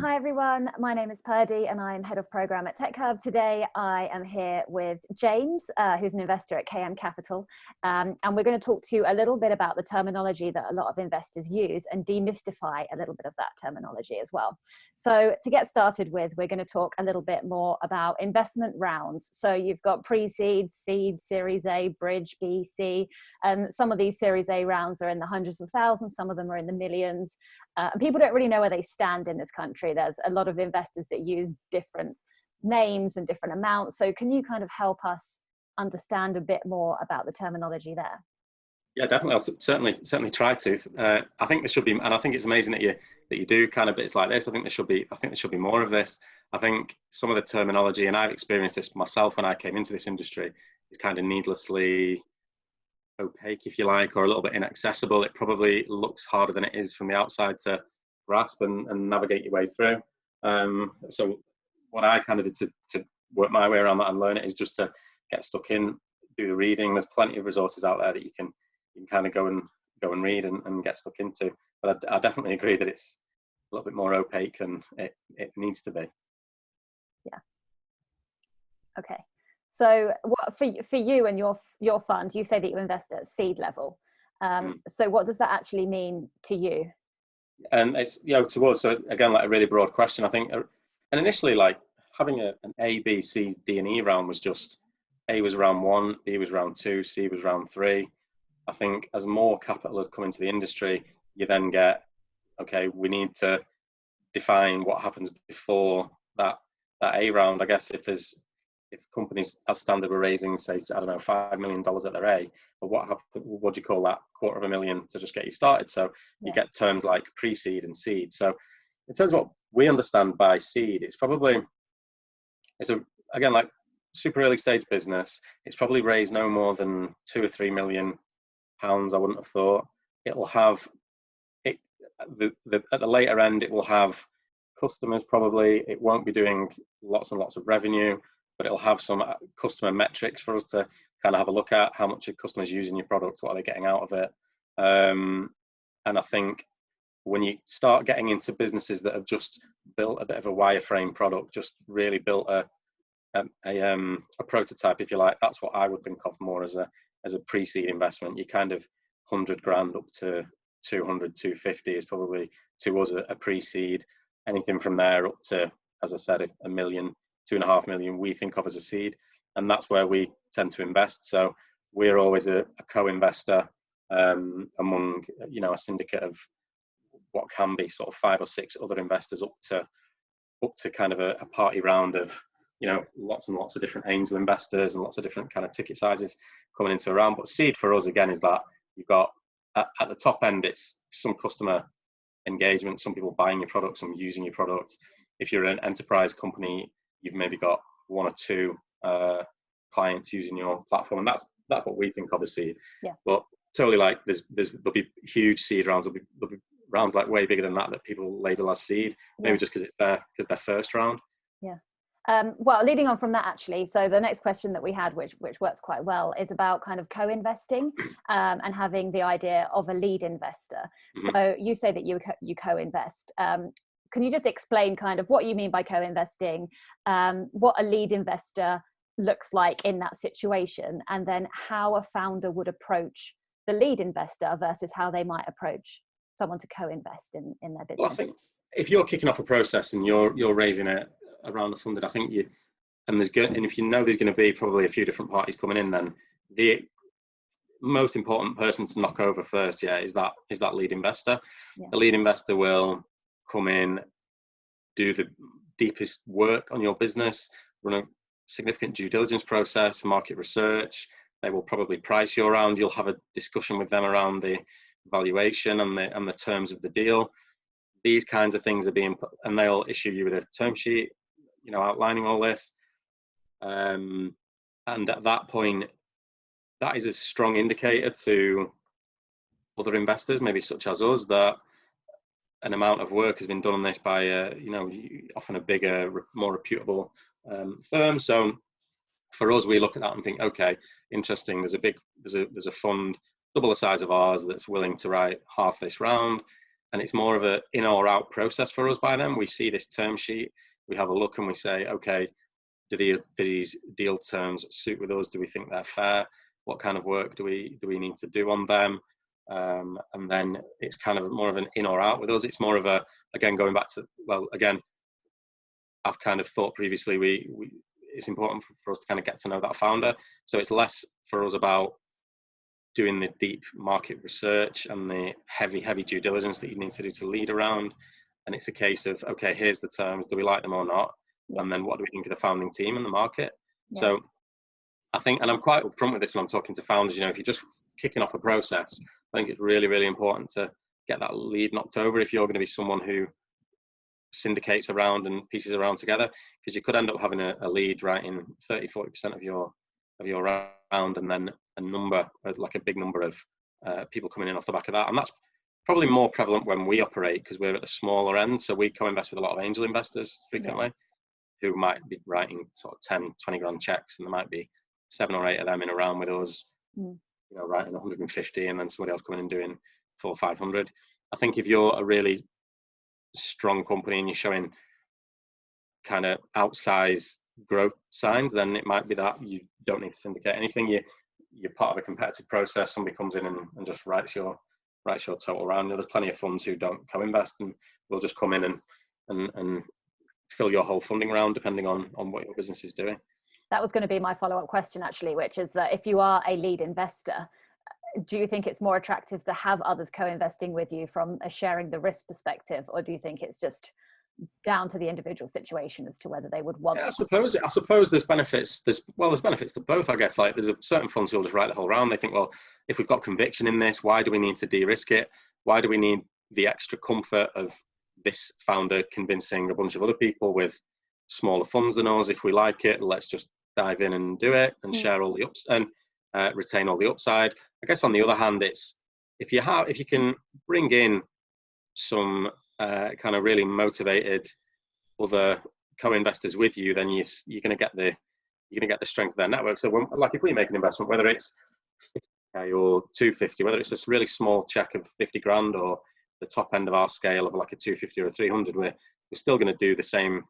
Hi everyone, my name is Purdy and I'm head of program at Tech Hub. Today I am here with James, who's an investor at KM Capital, and we're going to talk to you a little bit about the terminology that a lot of investors use and demystify a little bit of that terminology as well. So to get started with, we're going to talk a little bit more about investment rounds. So you've got pre-seed, seed, Series A, bridge, B, C, and some of these Series A rounds are in the hundreds of thousands, some of them are in the millions. And people don't really know where they stand in this country. There's a lot of investors that use different names and different amounts. So can you kind of help us understand a bit more about the terminology there? Yeah, definitely. I'll certainly try to. I think there should be, and I think it's amazing that you do kind of bits like this. I think there should be more of this. I think some of the terminology, and I've experienced this myself when I came into this industry, is kind of needlessly opaque, if you like, or a little bit inaccessible. It probably looks harder than it is from the outside to grasp and navigate your way through. So what I kind of did to work my way around that and learn it is just to get stuck in, do the reading. There's plenty of resources out there that you can kind of go and read and get stuck into. But I definitely agree that it's a little bit more opaque than it needs to be. Yeah. Okay. So what for you and your fund, you say that you invest at seed level. So what does that actually mean to you? And it's, to us, so again, like a really broad question, I think. And initially, like having an A, B, C, D, and E round was just, A was round 1, B was round 2, C was round 3. I think as more capital has come into the industry, you then get, okay, we need to define what happens before that A round. I guess if companies as standard were raising, say, I don't know, $5 million at their A, but what do you call that? $250,000 to just get you started. So you get terms like pre-seed and seed. So in terms of what we understand by seed, again, like super early stage business. It's probably raised no more than £2 or £3 million. I wouldn't have thought. It'll have it at the later end. It will have customers probably. It won't be doing lots and lots of revenue, but it'll have some customer metrics for us to kind of have a look at. How much are customers using your product? What are they getting out of it? And I think when you start getting into businesses that have just built a bit of a wireframe product, just really built a prototype, if you like, that's what I would think of more as a pre-seed investment. You kind of 100 grand up to 200, 250 is probably to us a pre-seed. Anything from there up to, as I said, a million, 2.5 million, we think of as a seed, and that's where we tend to invest. So we're always a co-investor among a syndicate of what can be sort of 5 or 6 other investors up to kind of a party round of lots and lots of different angel investors and lots of different kind of ticket sizes coming into a round. But seed for us again is that you've got at the top end, it's some customer engagement, some people buying your product, some using your product. If you're an enterprise company, you've maybe got 1 or 2 clients using your platform, and that's what we think of as seed. Yeah. But totally, like there'll be huge seed rounds. There'll be rounds like way bigger than that people label as seed. Maybe just because it's their first round. Yeah. Well, leading on from that, actually, so the next question that we had, which works quite well, is about kind of co-investing and having the idea of a lead investor. Mm-hmm. So you say that you co-invest. Can you just explain kind of what you mean by co-investing, what a lead investor looks like in that situation, and then how a founder would approach the lead investor versus how they might approach someone to co-invest in their business? Well, I think if you're kicking off a process and you're raising around the funded, I think and if you know there's going to be probably a few different parties coming in, then the most important person to knock over first, is that lead investor. Yeah. The lead investor will come in, do the deepest work on your business, run a significant due diligence process, market research. They will probably price you around. You'll have a discussion with them around the valuation and the terms of the deal. These kinds of things are being put, and they'll issue you with a term sheet, outlining all this. And at that point, that is a strong indicator to other investors, maybe such as us, that an amount of work has been done on this by often a bigger, more reputable firm. So for us, we look at that and think, okay, interesting. There's a fund double the size of ours that's willing to write half this round. and it's more of a in or out process for us by them. We see this term sheet, we have a look and we say, okay, do these deal terms suit with us? Do we think they're fair? What kind of work do we need to do on them? And then it's kind of more of an in or out with us. It's more of a, again, going back to, well, again, I've kind of thought previously, it's important for us to kind of get to know that founder. So it's less for us about doing the deep market research and the heavy due diligence that you need to do to lead around. And it's a case of, okay, here's the terms, do we like them or not? Yeah. And then what do we think of the founding team and the market? Yeah. So I think, and I'm quite upfront with this when I'm talking to founders, you know, if you're just kicking off a process, I think it's really, really important to get that lead knocked over if you're going to be someone who syndicates around and pieces around together, because you could end up having a lead writing 30-40% of your round, and then a number, like a big number of people coming in off the back of that. And that's probably more prevalent when we operate, because we're at the smaller end. So we co-invest with a lot of angel investors frequently, who might be writing sort of 10, 20 grand checks, and there might be 7 or 8 of them in a round with us, you know, writing 150, and then somebody else coming and doing 400 or 500. I think if you're a really strong company and you're showing kind of outsized growth signs, then it might be that you don't need to syndicate anything. You're part of a competitive process. Somebody comes in and just writes your total round. You know, there's plenty of funds who don't co-invest and will just come in and fill your whole funding round depending on what your business is doing. That was going to be my follow-up question, actually, which is that if you are a lead investor, do you think it's more attractive to have others co-investing with you from a sharing the risk perspective, or do you think it's just down to the individual situation as to whether they would want? Yeah, I suppose there's benefits. There's benefits to both, I guess. Like there's a certain funds who'll just write the whole round. They think, well, if we've got conviction in this, why do we need to de-risk it? Why do we need the extra comfort of this founder convincing a bunch of other people with smaller funds than us? If we like it, let's just dive in and do it and share all the ups and retain all the upside. I guess on the other hand, it's if you can bring in some kind of really motivated other co-investors with you, then you're going to get the strength of their network. So like if we make an investment, whether it's 50K or 250, whether it's a really small check of 50 grand or the top end of our scale of like a 250 or a 300, we're still going to do the same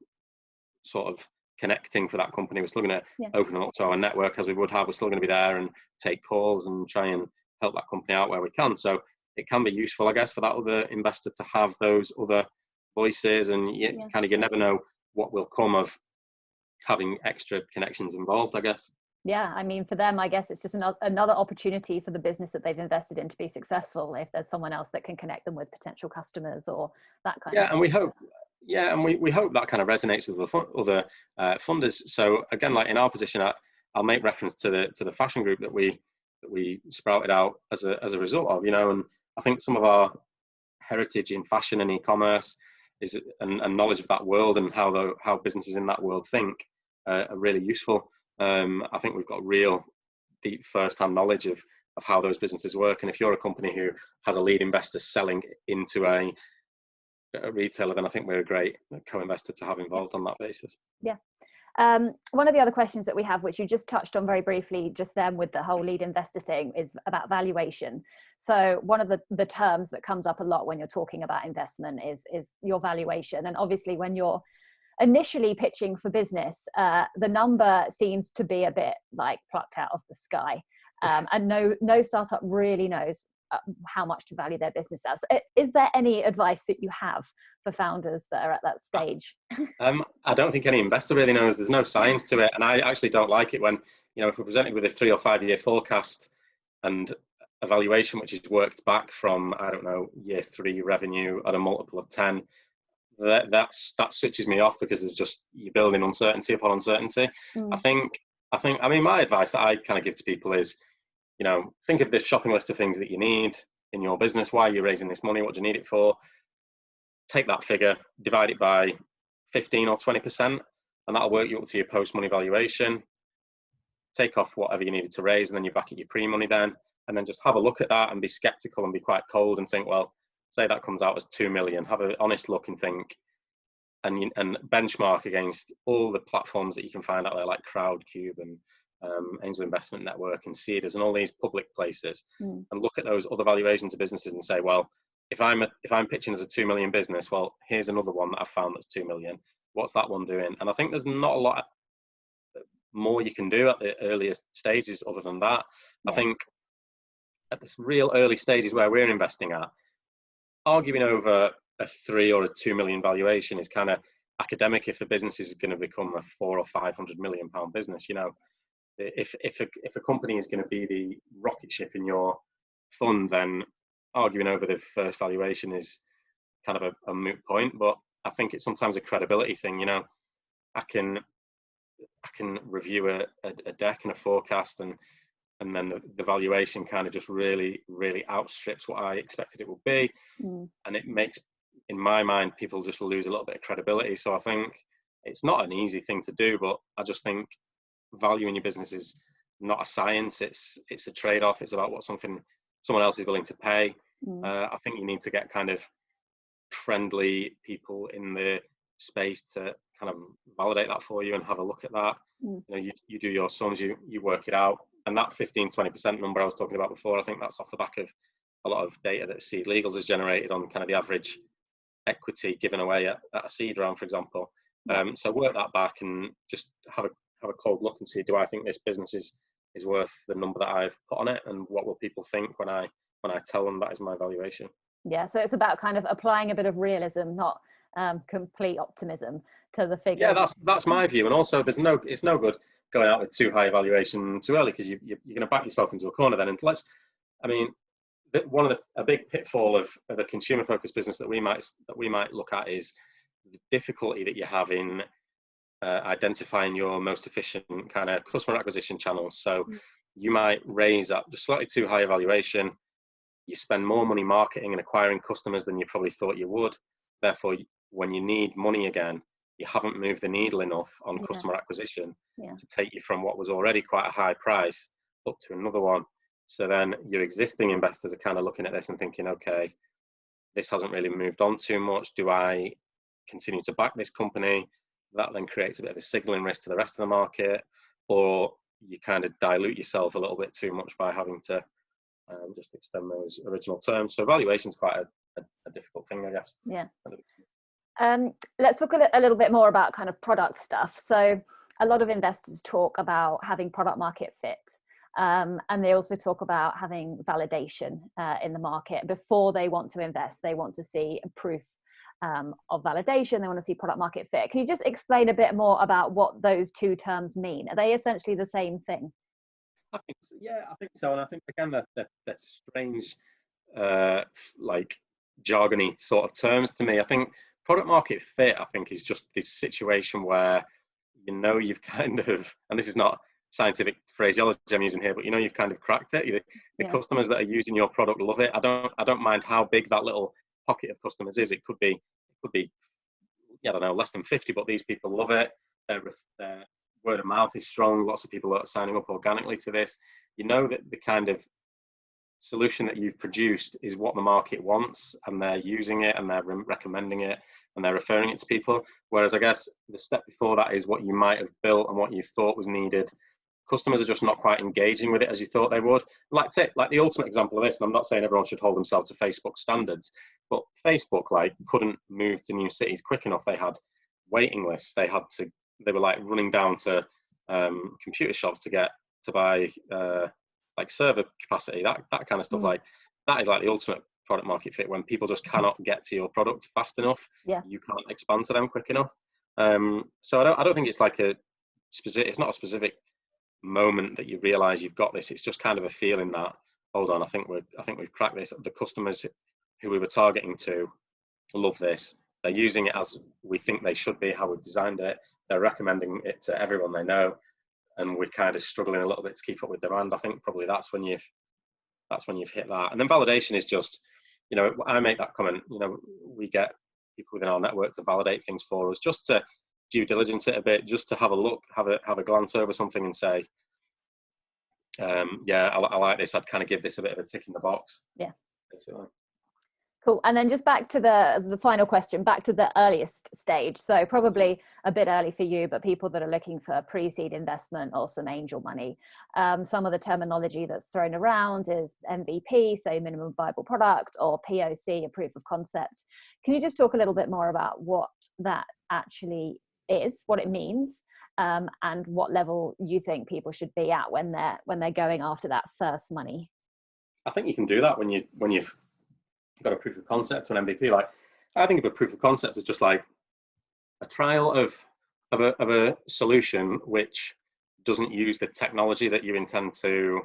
sort of connecting for that company. We're still going to open them up to our network as we would have. We're still going to be there and take calls and try and help that company out where we can. So it can be useful, I guess, for that other investor to have those other voices, and you never know what will come of having extra connections involved, I guess. Yeah, I mean, for them, I guess it's just another opportunity for the business that they've invested in to be successful, if there's someone else that can connect them with potential customers or that kind of thing. And we hope that kind of resonates with other funders. So again, like in our position, I'll make reference to the fashion group that we sprouted out as a result of, you know, and I think some of our heritage in fashion and e-commerce and knowledge of that world and how businesses in that world think are really useful. I think we've got real deep first-hand knowledge of how those businesses work. And if you're a company who has a lead investor selling into a retailer, then I think we're a great co-investor to have involved on that basis. Yeah. One of the other questions that we have, which you just touched on very briefly just then with the whole lead investor thing, is about valuation. So one of the terms that comes up a lot when you're talking about investment is your valuation. And obviously when you're initially pitching for business, the number seems to be a bit like plucked out of the sky. And no startup really knows how much to value their business as. Is there any advice that you have for founders that are at that stage? I don't think any investor really knows. There's no science to it, and I actually don't like it when, you know, if we're presented with a 3 or 5 year forecast and a valuation which is worked back from, I don't know, year 3 revenue at a multiple of 10, that switches me off, because there's just, you're building uncertainty upon uncertainty. I mean, my advice that I kind of give to people is, you know, think of the shopping list of things that you need in your business. Why are you raising this money? What do you need it for? Take that figure, divide it by 15 or 20%, and that'll work you up to your post-money valuation. Take off whatever you needed to raise, and then you're back at your pre-money then. And then just have a look at that and be skeptical and be quite cold and think, well, say that comes out as 2 million. Have an honest look and think, and benchmark against all the platforms that you can find out there, like Crowdcube and Angel Investment Network and Seeders and all these public places, and look at those other valuations of businesses and say, well, if I'm pitching as a 2 million business, well, here's another one that I've found that's 2 million. What's that one doing? And I think there's not a lot more you can do at the earliest stages other than that. Yeah. I think at this real early stages where we're investing at, arguing over a 3 or a 2 million valuation is kind of academic if the business is going to become a 4 or 500 million pound business. You know, if a company is going to be the rocket ship in your fund, then arguing over the first valuation is kind of a moot point. But I think it's sometimes a credibility thing. You know, I can review a deck and a forecast, and then the valuation kind of just really outstrips what I expected it would be, and it makes, in my mind, people just lose a little bit of credibility. So I think it's not an easy thing to do, but I just think valuing your business is not a science. It's a trade-off. It's about what someone else is willing to pay. I think you need to get kind of friendly people in the space to kind of validate that for you and have a look at that. You know, you do your sums, you work it out, and that 15-20% number I was talking about before, I think that's off the back of a lot of data that Seed Legals has generated on kind of the average equity given away at a seed round, for example. So work that back and just have a cold look and see, do I think this business is worth the number that I've put on it, and what will people think when I tell them that is my valuation? Yeah, so it's about kind of applying a bit of realism, not complete optimism to the figure. Yeah, that's my view. And also, it's no good going out with too high a valuation too early, because you're going to back yourself into a corner then. And a big pitfall of a consumer focused business that we might look at is the difficulty that you have in identifying your most efficient kind of customer acquisition channels. So you might raise up just slightly too high a valuation. You spend more money marketing and acquiring customers than you probably thought you would. Therefore, when you need money again, you haven't moved the needle enough on customer acquisition to take you from what was already quite a high price up to another one. So then your existing investors are kind of looking at this and thinking, okay, this hasn't really moved on too much. Do I continue to back this company? That then creates a bit of a signaling risk to the rest of the market, or you kind of dilute yourself a little bit too much by having to just extend those original terms. So valuation is quite a difficult thing, I guess. Yeah. Let's talk a little bit more about kind of product stuff. So a lot of investors talk about having product market fit, and they also talk about having validation in the market before they want to invest. They want to see proof of validation. They want to see product market fit. Can you just explain a bit more about what those two terms mean? Are they essentially the same thing? I think so. And I think, again, they're strange, like jargony sort of terms to me. I think product market fit, I think, is just this situation where, you know, you've kind of, and this is not scientific phraseology I'm using here, but you know, you've kind of cracked it. The customers that are using your product love it. I don't mind how big that little pocket of customers is. It could be, I don't know, less than 50, but these people love it. Their word of mouth is strong. Lots of people are signing up organically to this. You know that the kind of solution that you've produced is what the market wants, and they're using it and they're recommending it and they're referring it to people. Whereas I guess the step before that is what you might have built and what you thought was needed. Customers are just not quite engaging with it as you thought they would. Like the ultimate example of this, and I'm not saying everyone should hold themselves to Facebook standards, but Facebook couldn't move to new cities quick enough. They had waiting lists. They were like running down to computer shops to buy server capacity, that kind of stuff. Like that is like the ultimate product market fit, when people just cannot get to your product fast enough. You can't expand to them quick enough. So I don't think it's like it's not a specific moment that you realize you've got this. It's just kind of a feeling that, hold on, I think we've cracked this. The customers who we were targeting to love this. They're using it as we think they should be, how we've designed it. They're recommending it to everyone they know, and we're kind of struggling a little bit to keep up with demand. I think probably that's when you've hit that. And then validation is just, you know, I make that comment, you know, we get people within our network to validate things for us, just to due diligence it a bit, just to have a look, have a glance over something and say, I like this. I'd kind of give this a bit of a tick in the box. Yeah. Basically. Cool. And then just back to the final question, back to the earliest stage. So probably a bit early for you, but people that are looking for pre-seed investment or some angel money. Some of the terminology that's thrown around is MVP, so minimum viable product, or POC, a proof of concept. Can you just talk a little bit more about what that actually is, what it means, and what level you think people should be at when they're going after that first money? I think you can do that when you've got a proof of concept or an MVP. Like, I think of a proof of concept as just like a trial of a solution which doesn't use the technology that you intend to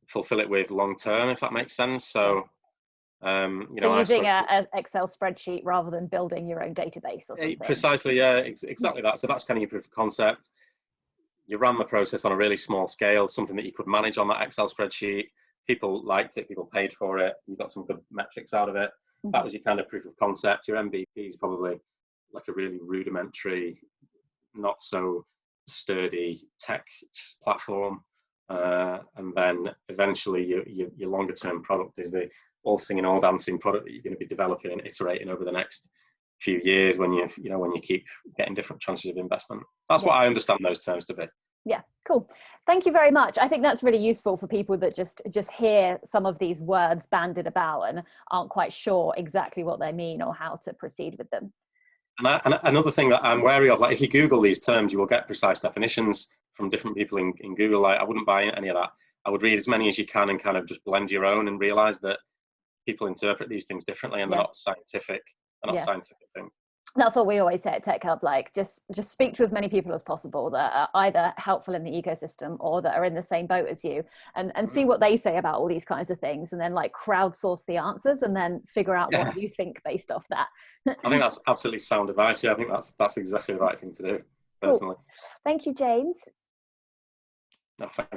fulfill it with long term, if that makes sense. So, using an Excel spreadsheet rather than building your own database or something. Precisely, yeah, exactly that. So that's kind of your proof of concept. You ran the process on a really small scale, something that you could manage on that Excel spreadsheet. People liked it, people paid for it, you got some good metrics out of it. That was your kind of proof of concept. Your MVP is probably like a really rudimentary, not so sturdy tech platform. And then eventually your longer term product is the all singing, all dancing product that you're going to be developing and iterating over the next few years when you keep getting different chances of investment. That's what I understand those terms to be. Yeah, cool. Thank you very much. I think that's really useful for people that just hear some of these words bandied about and aren't quite sure exactly what they mean or how to proceed with them. And another thing that I'm wary of, like if you Google these terms, you will get precise definitions from different people in Google. Like I wouldn't buy any of that. I would read as many as you can and kind of just blend your own and realize that people interpret these things differently and they're not scientific. They're not scientific things. That's what we always say at Tech Hub, like just speak to as many people as possible that are either helpful in the ecosystem or that are in the same boat as you, and see what they say about all these kinds of things, and then like crowdsource the answers and then figure out what you think based off that. I think that's absolutely sound advice. Yeah, I think that's exactly the right thing to do, personally. Cool. Thank you, James. No, thank you.